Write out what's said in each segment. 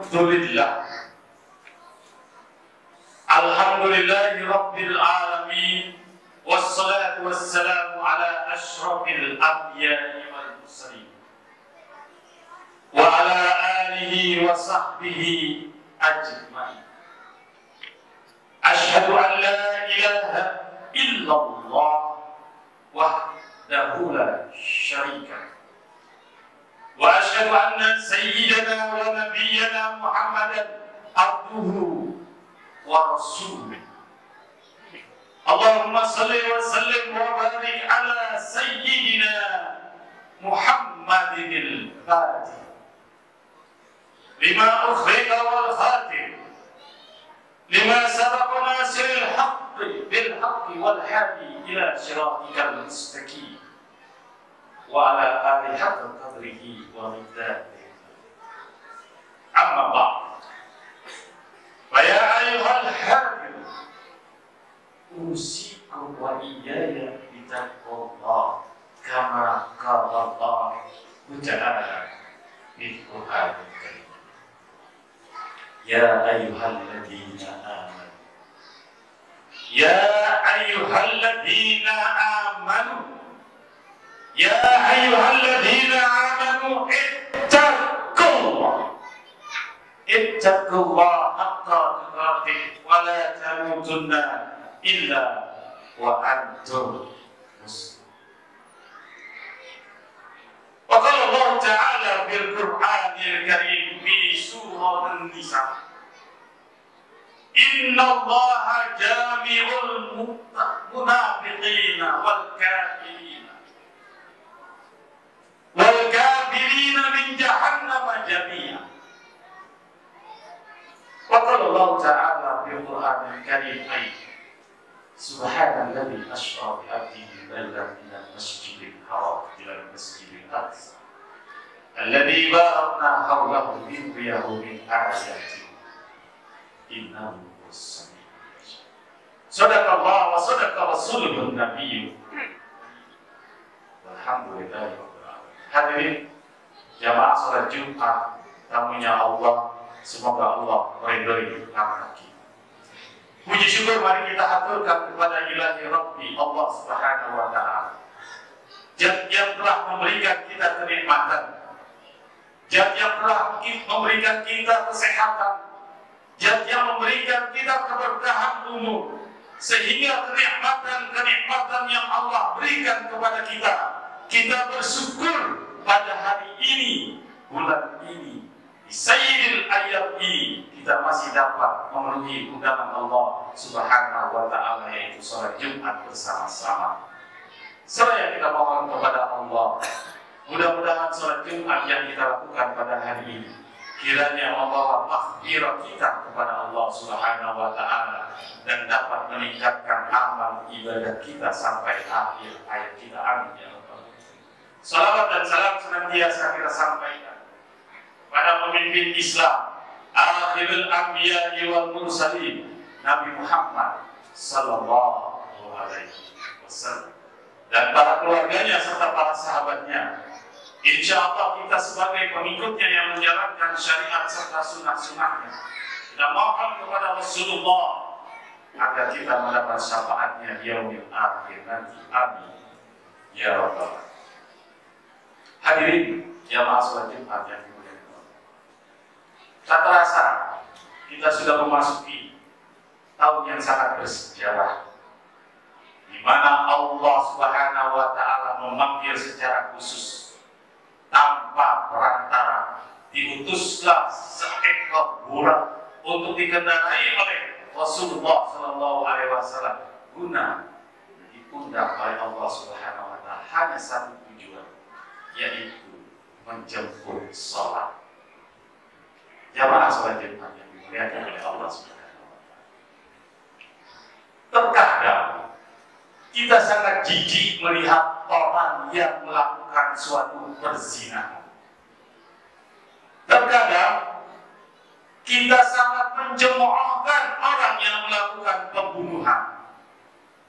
Alhamdulillah. Alhamdulillahi Rabbil Alamin. Wassalatu wassalamu ala ashrafil anbiya'i wal mursalin wa ala alihi wa sahbihi ajma'in. Ashhadu an la ilaha illallah wahdahu la syarika lahu. Wa ashhadu anna sayyidana wa nabiyyana Muhammadan abduhu wa rasuluh. Allahumma salli wa sallim wa barik ala sayyidina Muhammadin al-Fatih lima ukhriqa wal khatim lima sabaqa nasiril haqqi bil haqqi wal hadi ila siratikal mustaqim wa ala alihi haqqa qadrihi wa miqdarihi. Amma ba'd. Fa ya ayyuhal hadir usikum wa iyaya bitaqwallah kama qala Allah ta'ala fil Qur'anil Karim. Ya ayyuhalladzina amanu, ya ayyuhalladzina amanu, ya ayyuhalladzina amanu ittaqullah haqqa tuqatih wa la tamutunna illa wa antum muslimun. Wa qala Allah Ta'ala fil Qur'anil Karim fi surah An-Nisa, Inna Allaha jami'ul munafiqina wal kafirina min jahannama jami'an. Wa qala Allah Ta'ala fil Qur'anil Karim Subhanalladzi asra bi 'abdihi laylan minal masjidil haram ilal masjidil aqsa alladzi barakna hawlahu linuriyahu min ayatina innahu was-sami'ul 'alim. Shadaqallah wa shadaqa rasuluhun nabiyyu. Alhamdulillahi rabbil alamin. Hadirin jamaah salat Jumat tamunya Allah, semoga Allah meridhai amal kita. Puji syukur mari kita haturkan kepada Ilahi Rabbi Allah Subhanahu wa Ta'ala, Zat yang telah memberikan kita kenikmatan, Zat yang telah memberikan kita kesehatan, Zat yang memberikan kita keberkahan umur, sehingga kenikmatan-kenikmatan yang Allah berikan kepada kita bersyukur pada hari ini, bulan ini, di Sayyidil Ayyam ini kita masih dapat memenuhi undangan Allah Subhanahu wa Ta'ala, yaitu salat Jumat bersama-sama. Seraya kita mohon kepada Allah, mudah-mudahan salat Jumat yang kita lakukan pada hari ini kiranya membawa maghfirah kita kepada Allah Subhanahu wa Ta'ala dan dapat meningkatkan amal ibadah kita sampai akhir hayat kita. Amin ya rabbal alamin. Salawat dan salam senantiasa kita sampaikan pada pemimpin Islam, akhirul anbiya'i wal mursalin, Nabi Muhammad sallallahu alaihi wasallam, dan para keluarganya serta para sahabatnya. Insya Allah kita sebagai pengikutnya yang menjalankan syariat serta sunnah-sunnahnya, kita mohon kepada Rasulullah agar kita mendapat syafaatnya di yaumil akhir nanti. Amin ya rabbal alamin. Hadirin jamaah salat Jumat yang tak terasa kita sudah memasuki tahun yang sangat bersejarah, di mana Allah Subhanahu wa Ta'ala memanggil secara khusus tanpa perantara. Diutuslah seekor burung untuk dikendarai oleh Rasulullah Sallallahu Alaihi Wasallam guna diundang oleh Allah Subhanahu wa Ta'ala hanya satu tujuan, yaitu menjemput sholat. Jamaah salat Jumat yang dimuliakan oleh Allah Subhanahu wa Ta'ala. Terkadang kita sangat jijik melihat orang yang melakukan suatu perzinahan. Terkadang kita sangat mencemoohkan orang yang melakukan pembunuhan.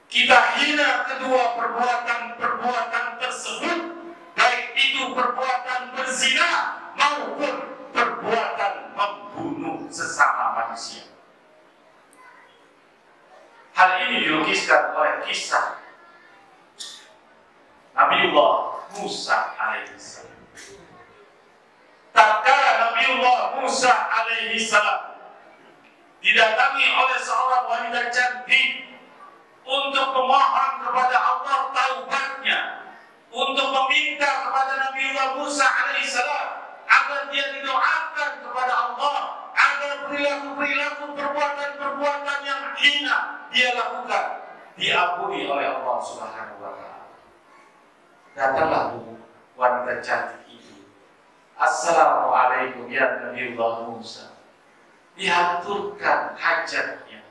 Kita hina kedua perbuatan tersebut, baik itu perbuatan berzina maupun perbuatan membunuh. manusia. Hal ini dilukiskan oleh kisah Nabiullah Musa alaihissalam. Tatkala Nabiullah Musa alaihissalam didatangi oleh seorang wanita cantik untuk memohon kepada Allah taubatnya, untuk meminta kepada Nabiullah Musa alaihissalam agar dia didoakan kepada Allah, agar perilaku-perilaku, perbuatan-perbuatan yang hina dia lakukan diampuni oleh Allah Subhanahu wa Ta'ala. Datanglah wanita cantik itu. Assalamualaikum ya Nabiullah Musa. Dihaturkan hajatnya.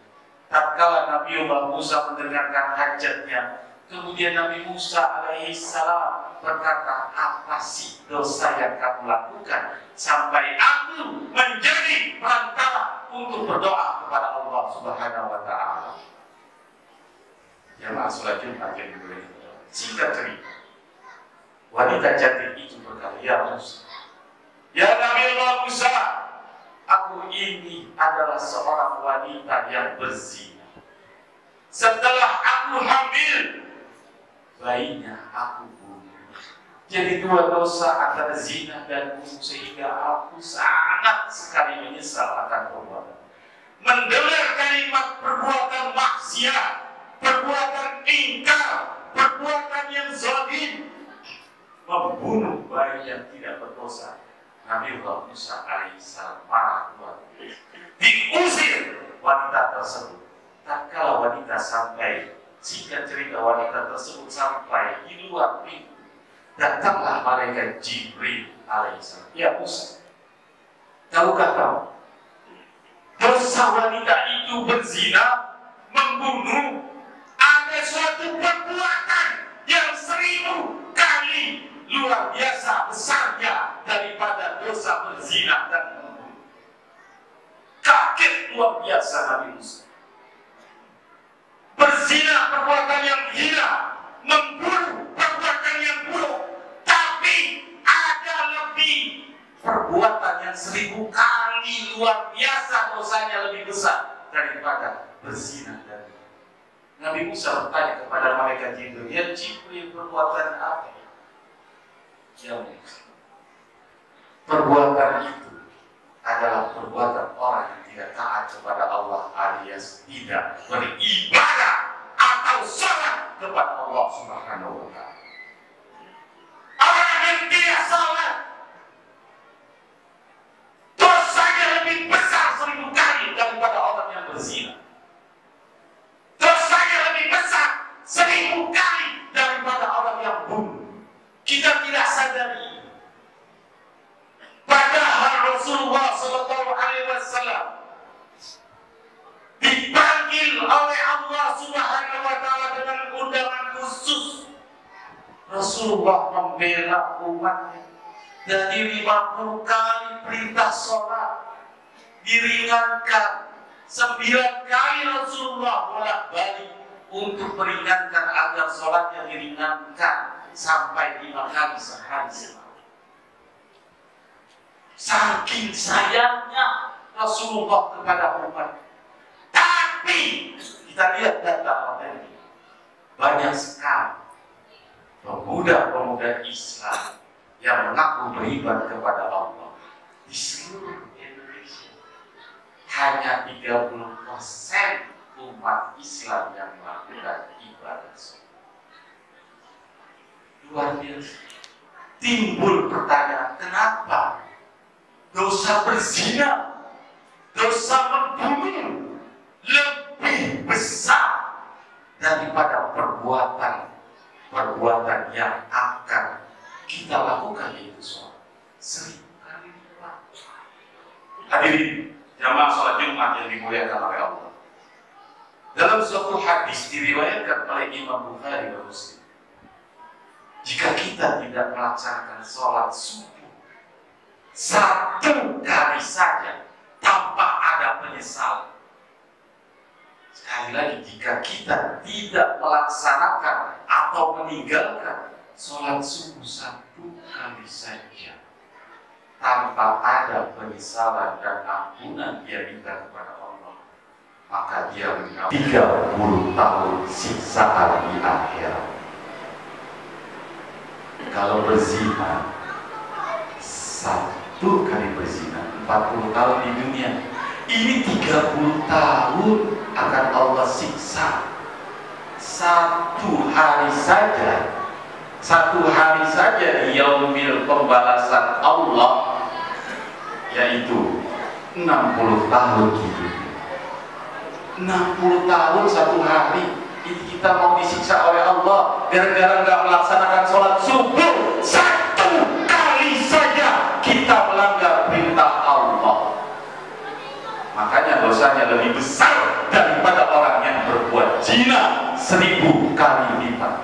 Tatkala Nabiullah Musa mendengarkan hajatnya, kemudian Nabi Musa alaihissalam berkata, apa sih dosa yang kamu lakukan sampai aku menjadi perantara untuk berdoa kepada Allah Subhanahu wa Ta'ala? Jamaah sholat Jumat yang dimuliakan. Singkat cerita, wanita cantik itu berkata, ya Musa, ya Nabiullah Musa, aku ini adalah seorang wanita yang berzina. Setelah aku hamil, bayinya aku bunuh. Jadi dua dosa antara zina dan bunuh, sehingga aku sangat sekali menyesal akan perbuatan. Mendengar kalimat perbuatan maksiat, perbuatan ingkar, perbuatan yang zalim, membunuh bayi yang tidak berdosa. Nabiullah Musa alaihissalam marah luar biasa. Diusir wanita tersebut. Tatkala wanita sampai, singkat cerita, wanita tersebut sampai di luar pintu, datanglah malaikat Jibril alaihissalam. Ya Musa, tahukah kamu dosa wanita itu berzina, membunuh, ada suatu perbuatan yang 1000 kali luar biasa besarnya daripada dosa berzina dan membunuh. Kaget luar biasa Nabi Musa. Berzina perbuatan yang hina, membunuh perbuatan yang buruk, tapi ada lebih perbuatan yang 1000 kali luar biasa dosanya lebih besar daripada berzina dan Nabi Musa bertanya kepada malaikat Jibril, ya Jibril, perbuatan apa? Ya Musa, perbuatan itu adalah perbuatan orang yang tidak taat kepada Allah alias tidak beribadah atau sholat kepada Allah Subhanahu wa Ta'ala. Orang yang tidak sholat dosanya lebih besar 1000 kali daripada orang yang berzina. Dosanya lebih besar 1000 kali daripada orang yang bunuh. Kita tidak sadari. Padahal Rasulullah SAW dipanggil oleh Allah Subhanahu wa Ta'ala dengan undangan khusus. Rasulullah membela umatnya dari 50 kali perintah sholat diringankan. 9 kali Rasulullah bolak-balik untuk meringankan agar sholatnya diringankan sampai 5 kali sehari semalam. Saking sayangnya Rasulullah kepada umat. Tapi kita lihat data ini, banyak sekali pemuda-pemuda Islam yang mengaku beriman kepada Allah di seluruh Indonesia. Hanya 30% umat Islam yang melakukan ibadah sholat. Luar biasa. Timbul pertanyaan, kenapa dosa berzina, dosa membunuh lebih besar daripada perbuatan yang akan kita lakukan, yaitu sholat 1000 kali lipat. Hadirin jamaah sholat Jumat yang dimuliakan oleh Allah. Dalam suatu hadis diriwayatkan oleh Imam Bukhari dan Muslim, jika kita tidak melaksanakan sholat subuh 1 kali saja tanpa ada penyesalan. Sekali lagi, jika kita tidak melaksanakan atau meninggalkan sholat subuh 1 kali saja tanpa ada penyesalan dan ampunan dia minta kepada Allah, maka dia mendapat 30 tahun siksaan di akhirat. Kalau berzina, 1 kali berzina 40 tahun di dunia. Ini 30 tahun akan Allah siksa. 1 hari saja, 1 hari saja di yaumil pembalasan Allah, yaitu 60 tahun di dunia. 60 tahun 1 hari. Ini kita mau disiksa oleh Allah gara-gara nggak melaksanakan sholat subuh 1 kali saja kita melanggar perintah Allah. Makanya dosanya lebih besar daripada orang yang berbuat zina 1000 kali lipat.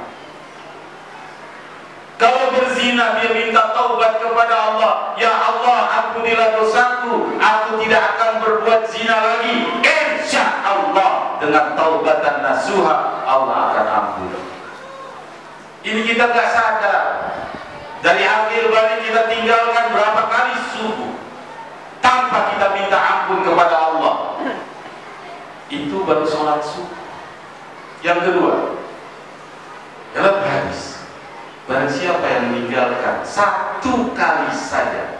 Kalau berzina dia minta taubat kepada Allah, ya Allah ampunilah dosaku, aku tidak akan berbuat zina lagi. Insya Allah dengan taubatan nasuha Allah akan ampuni. Ini kita nggak sadar. Dari akhir balik kita tinggalkan berapa kali subuh tanpa kita minta ampun kepada Allah. Itu baru sholat subuh. Yang kedua, dalam hadis, barang siapa yang meninggalkan 1 kali saja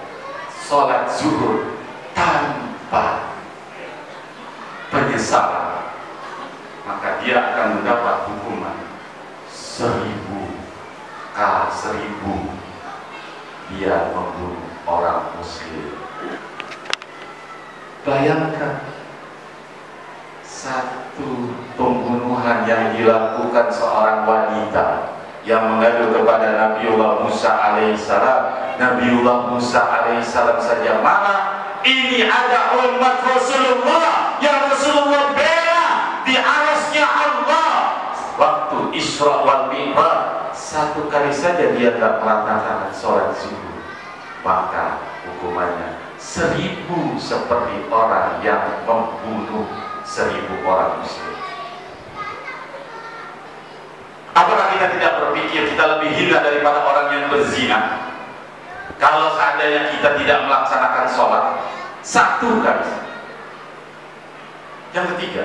sholat zuhur tanpa penyesalan, maka dia akan mendapat hukuman 1000 kali 1000 dia membunuh orang muslim. Bayangkan 1 pembunuhan yang dilakukan seorang wanita yang mengadu kepada Nabiullah Musa alaihissalam. Nabiullah Musa alaihissalam saja marah. Ini ada umat Rasulullah yang Rasulullah bela di arasnya Allah waktu Isra wal Mi'raj. 1 kali saja dia tidak melaksanakan sholat subuh, maka hukumannya 1000 seperti orang yang membunuh 1000 orang muslim. Apakah kita tidak berpikir kita lebih hina daripada orang yang berzina? Kalau seandainya kita tidak melaksanakan sholat 1 kali. Yang ketiga,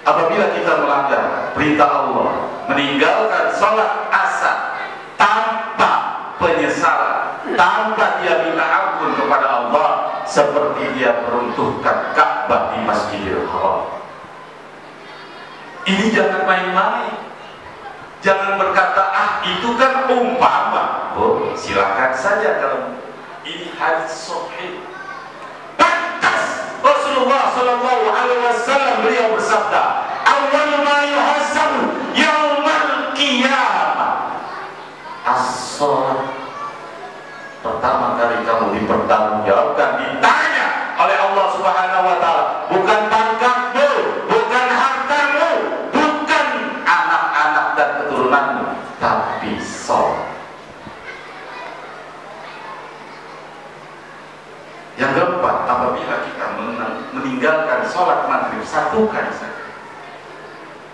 apabila kita melanggar perintah Allah, meninggalkan sholat asar tanpa penyesalan, tanpa dia minta ampun kepada Allah, seperti dia meruntuhkan Ka'bah di Masjidil Haram. Ini jangan main-main. Jangan berkata, itu kan umpama. Oh, silakan saja kalau ini hadis sahih. Pantas Rasulullah Shallallahu Alaihi Wasallam beliau bersabda, awal ma yuhasabu yaumal qiyamah as-shalah. Pertama kali kamu dipertanggungjawabkan, ditanya oleh Allah Subhanahu Wa Taala, bukan pangkatmu, bukan hartamu, bukan anak-anak dan keturunanmu, tapi sholat. Yang keempat, apabila kita meninggalkan sholat maghrib 1 kali saja,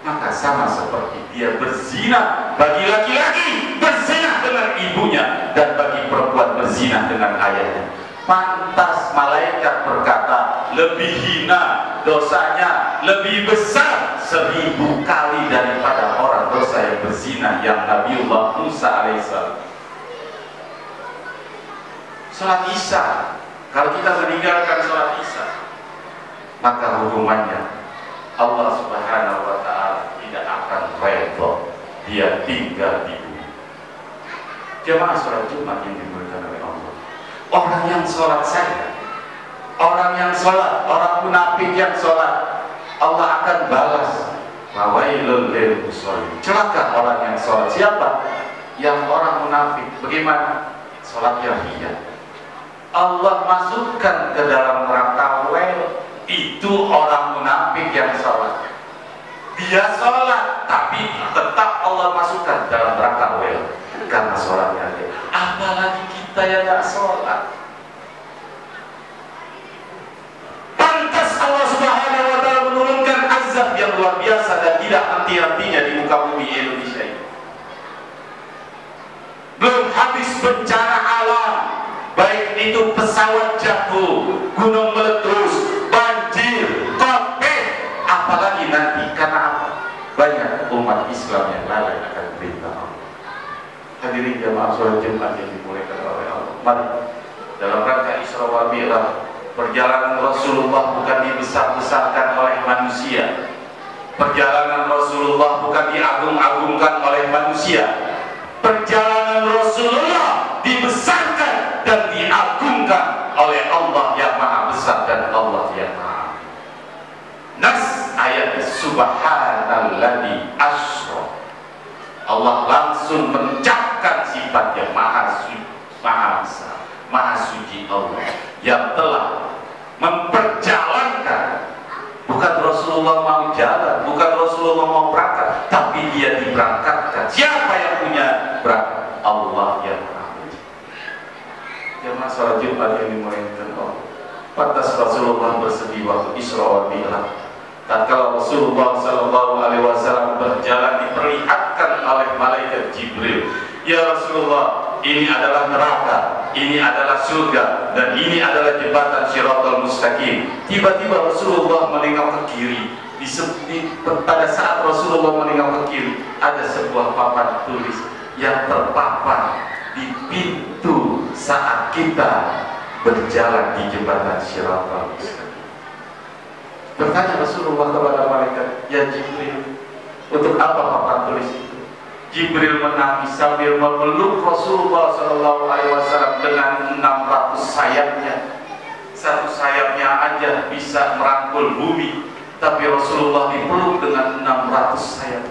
maka sama seperti dia berzina. Bagi laki-laki berzina dengan ibunya, dan bagi perempuan berzina dengan ayahnya. Pantas malaikat berkata, lebih hina dosanya, lebih besar 1000 kali daripada orang dosa yang berzina yang Nabiullah Musa alaihissalam. Sholat Isya, kalau kita meninggalkan sholat Isya, maka hukumannya Allah Subhanahu Wa Taala tidak akan redha, dia tinggal di bumi. Jemaah sholat Jumat yang dimuliakan oleh Allah, orang yang sholat saja, orang yang sholat, orang munafik yang sholat, Allah akan balas, wawailul lil musallin. Celaka orang yang sholat. Siapa? Yang orang munafik. Bagaimana? Sholatnya ria. Allah masukkan ke dalam neraka wel. Itu orang munafik yang sholat. Dia sholat, tapi tetap Allah masukkan dalam neraka wel karena sholatnya dia. Apalagi kita yang tidak sholat. Pantas Allah Subhanahu Wa Taala menurunkan azab yang luar biasa dan tidak henti-hentinya di muka bumi Indonesia ini. Belum habis bencana alam, baik itu pesat kawat jatuh, gunung meletus, banjir, COVID, apalagi nanti karena apa? Banyak umat Islam yang lalai akan perintah Allah. Hadirin jamaah sholat Jumat yang dimuliakan oleh Allah. Mari dalam rangka Isra wal Mi'raj, perjalanan Rasulullah bukan dibesar-besarkan oleh manusia. Perjalanan Rasulullah bukan diagung-agungkan oleh manusia. Perjalanan Rasulullah dibesarkan dan diagungkan oleh Allah yang Maha Besar dan Allah yang Maha. Nas ayat subhanalladzi asra. Allah langsung mencapkan sifat yang Maha Suci, Maha Besar, Maha Suci Allah yang telah memperjalankan. Bukan Rasulullah mau jalan, bukan Rasulullah mau berangkat, tapi dia diberangkatkan. Siapa yang punya berangkat? Allah yang Maha Suci. Jemaah sholat Jumat yang dimuliakan Allah. Pantas Rasulullah bersedih waktu Isra wal Mi'raj. Tatkala Rasulullah sallallahu alaihi wasallam berjalan diperlihatkan oleh malaikat Jibril, ya Rasulullah, ini adalah neraka, ini adalah surga, dan ini adalah jembatan Shiratal Mustaqim. Tiba-tiba Rasulullah menengok ke kiri. Pada saat Rasulullah menengok ke kiri, ada sebuah papan tulis yang terpampang di pintu saat kita berjalan di jembatan Shiratal Mustaqim. Bertanya Rasulullah kepada malaikat, ya Jibril, untuk apa papan tulis itu? Jibril menangis sambil memeluk Rasulullah SAW dengan 600 sayapnya. Satu sayapnya aja bisa merangkul bumi, tapi Rasulullah dipeluk dengan 600 sayap.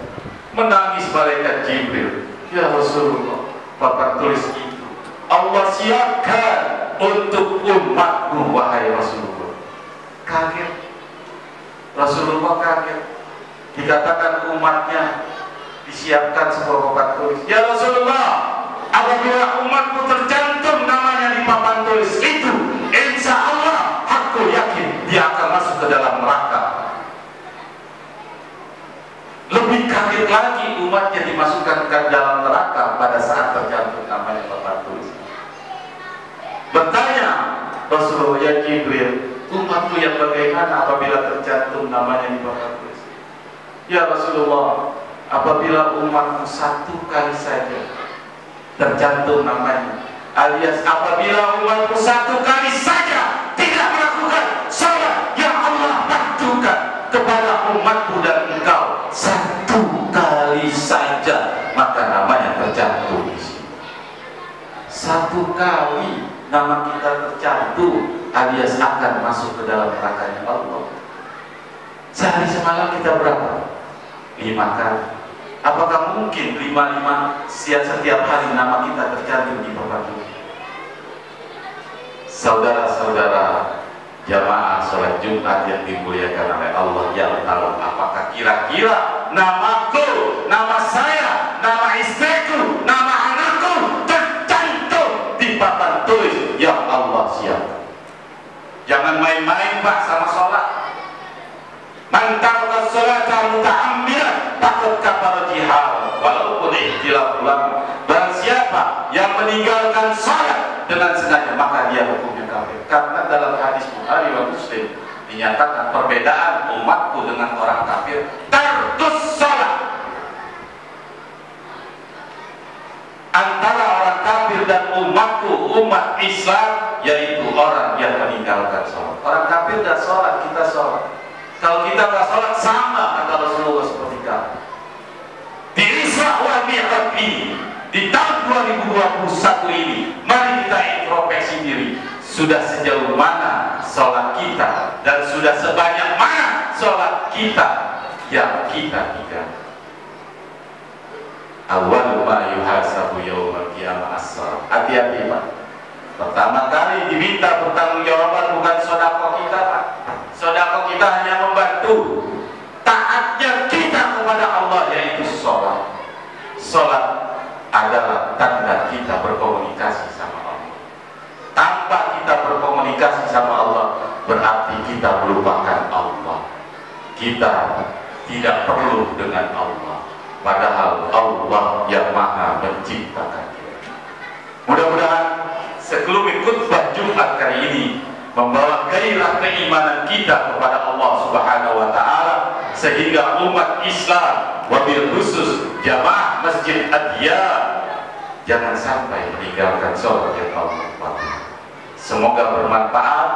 Menangis malaikat Jibril, ya Rasulullah, papan tulis itu Allah siapkan untuk umatku, wahai Rasulullah. Kaget Rasulullah, kaget. Dikatakan umatnya disiapkan sebuah papan tulis. Ya Rasulullah, apabila umatku tercantum namanya di papan tulis itu, insya Allah aku yakin dia akan masuk ke dalam neraka. Lebih kaget lagi umatnya dimasukkan ke dalam neraka pada saat tercantum namanya papan tulis. Bertanya Rasulullah, ya Jibril, umatku yang bagaimana apabila tercantum namanya di papan tulis? Ya Rasulullah, apabila umatku satu kali saja tercantum namanya, alias apabila umatku satu kali saja tidak melakukan salat yang Allah takdirkan kepada umatku dan engkau, satu kali saja, maka namanya tercantum di sini. Satu kali nama kita tercantum, alias akan masuk ke dalam nerakanya Allah. Sehari semalam kita berapa? 5 kali. Apakah mungkin 5 setiap hari nama kita tercantum di papan tulis? Saudara-saudara jamaah sholat Jumat yang dimuliakan oleh Allah yang tahu, apakah kira-kira namaku, nama saya, nama istriku, nama anakku tercantum di papan tulis yang Allah siapkan? Jangan main-main Pak sama sholat. Man taraka sholata muta'ammidan faqad kafara jihad. Walaupun ikhtilaf ulama, barang siapa yang meninggalkan sholat dengan sengaja, maka dia hukumnya kafir. Karena dalam hadis Bukhari wa Muslim dinyatakan perbedaan umatku dengan orang kafir tarkus sholat. Antara orang kafir dan umatku, umat Islam, yaitu orang yang meninggalkan sholat. Orang kafir dan sholat, kita sholat. Kalau kita nggak sholat, sama kata Rasulullah seperti kafir. Di Isra wal Mi'raj ini, di tahun 2021 ini, mari kita introspeksi diri. Sudah sejauh mana sholat kita, dan sudah sebanyak mana sholat kita yang kita tinggalkan. Awal ma yuhasabu yaumal qiyamah as-shalah. Hati-hati Pak. Pertama kali diminta pertanggungjawaban bukan sedekah kita Pak. Sedekah kita hanya membantu. Taatnya kita kepada Allah yaitu sholat. Sholat adalah tanda kita berkomunikasi sama Allah. Tanpa kita berkomunikasi sama Allah, berarti kita melupakan Allah. Kita tidak perlu dengan Allah, padahal Allah yang Maha menciptakan kita. Mudah-mudahan sekelumit khutbah Jumat kali ini membawa gairah keimanan kita kepada Allah Subhanahu wa taala, sehingga umat Islam wabil khusus jamaah Masjid Ad-Diyar jangan sampai meninggalkan sholat yang Allah. Semoga bermanfaat.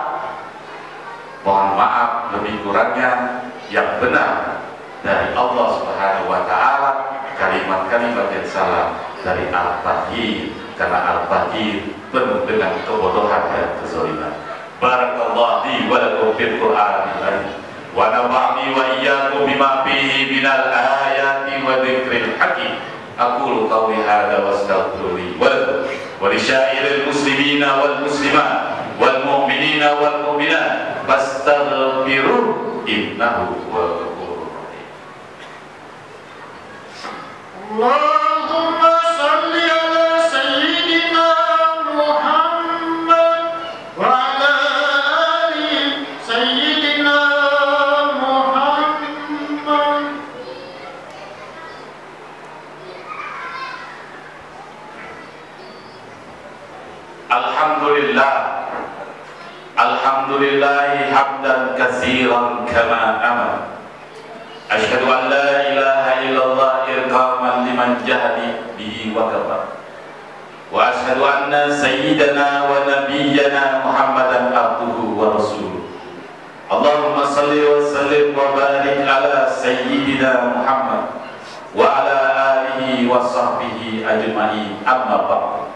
Mohon maaf lebih kurangnya. Yang benar dari Allah Subhanahu wa taala, kalimat-kalimat yang salah dari Al-Fahir, karena Al-Fahir penuh dengan kebodohan dan kezaliman. Barakallahu li wa lakum fil Qur'anil karim wa nafa'ni wa iyyakum bima fihi minal ayati wa dzikril hakim. Aqulu qawli hadza wa astaghfiru li wa lakum wa li syairil muslimina wal muslimat wal mu'minina wal mu'minat fastaghfiruh innahu huwal ghafurur rahim. Allahumma shalli ala sayyidina Muhammad wa ala ali sayyidina Muhammad. Alhamdulillah, alhamdulillahi hamdan katsiran kama amar. Asyhadu an la ilaha illallah irqaman liman jahadi bihi wa kafar. Wa asyhadu anna sayyidana wa nabiyyana Muhammadan abduhu wa rasuluh. Allahumma salli wa sallim wa barik ala sayyidina Muhammad wa ala alihi wa sahbihi ajma'in, amma ba'd.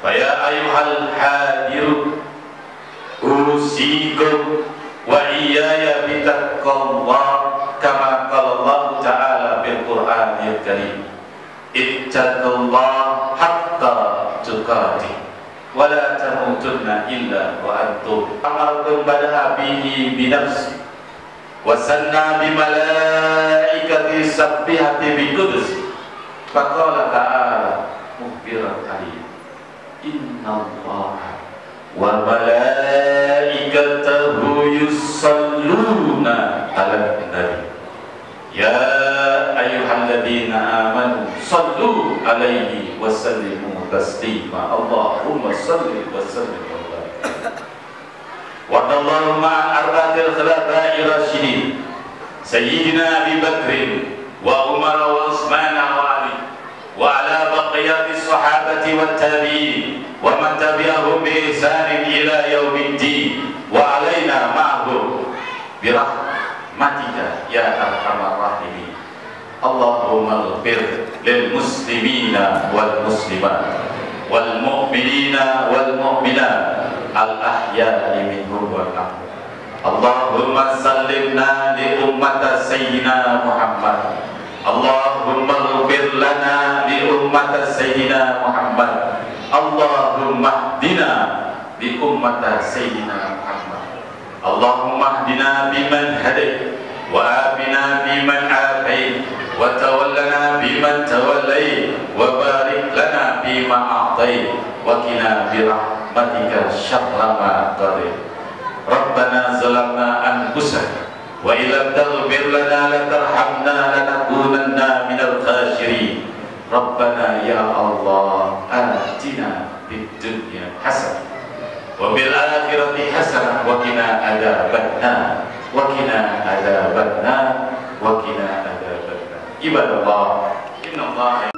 Fa ya ayyuhal hadirun usikum wa iyaya bitaqwallah kama qala Allah ta'ala bil Qur'anil karim. Ittaqullah haqqa tuqatih wa la tamutunna illa wa antum. Amartum bada'a bihi bi nafsi wa sanna bi malaikati sabbihati bi qudus. Faqala ta'ala mukhbiran alim. Inna Allah wa malaikatahu yusalluna ala nabi ya ayyuhalladzina amanu sallu alaihi wa sallimu taslima. Allahumma salli wa sallim wa barik. Wa radallahu ma'an arba'atil khulafa'ir rasyidin sayyidina Abi Bakrin wa Umar wa Utsman wa Ali wa ala baqiyatis sahabati wat tabi'in wa man tabi'ahum bi ihsanin ila yaumiddin wa alaina ma'hum bi rahmatika ya arhamar rahimin. Allahumma ighfir lil muslimina wal muslimat wal mu'minina wal mu'minat al ahya'i minhum wal amwat. Allahumma sallimna li ummati sayyidina Muhammad. Allahumma ighfir lana li ummati sayyidina Muhammad. Allahumma hdina li ummati sayyidina Muhammad. Allahumma hdina biman hadait wa afina biman afait wa tawallana biman tawallait wa barik lana bima a'tait wa qina bi rahmatika syarra ma qadait. Rabbana zalamna anfusana wa illam taghfir lana la tarhamna lanakunanna minal khasirin. Rabbana ya Allah atina fid dunya hasanah wa bil akhirati hasanah wa qina adzabannar wa qina adzabannar wa qina adzabannar. Ibadallah, innallaha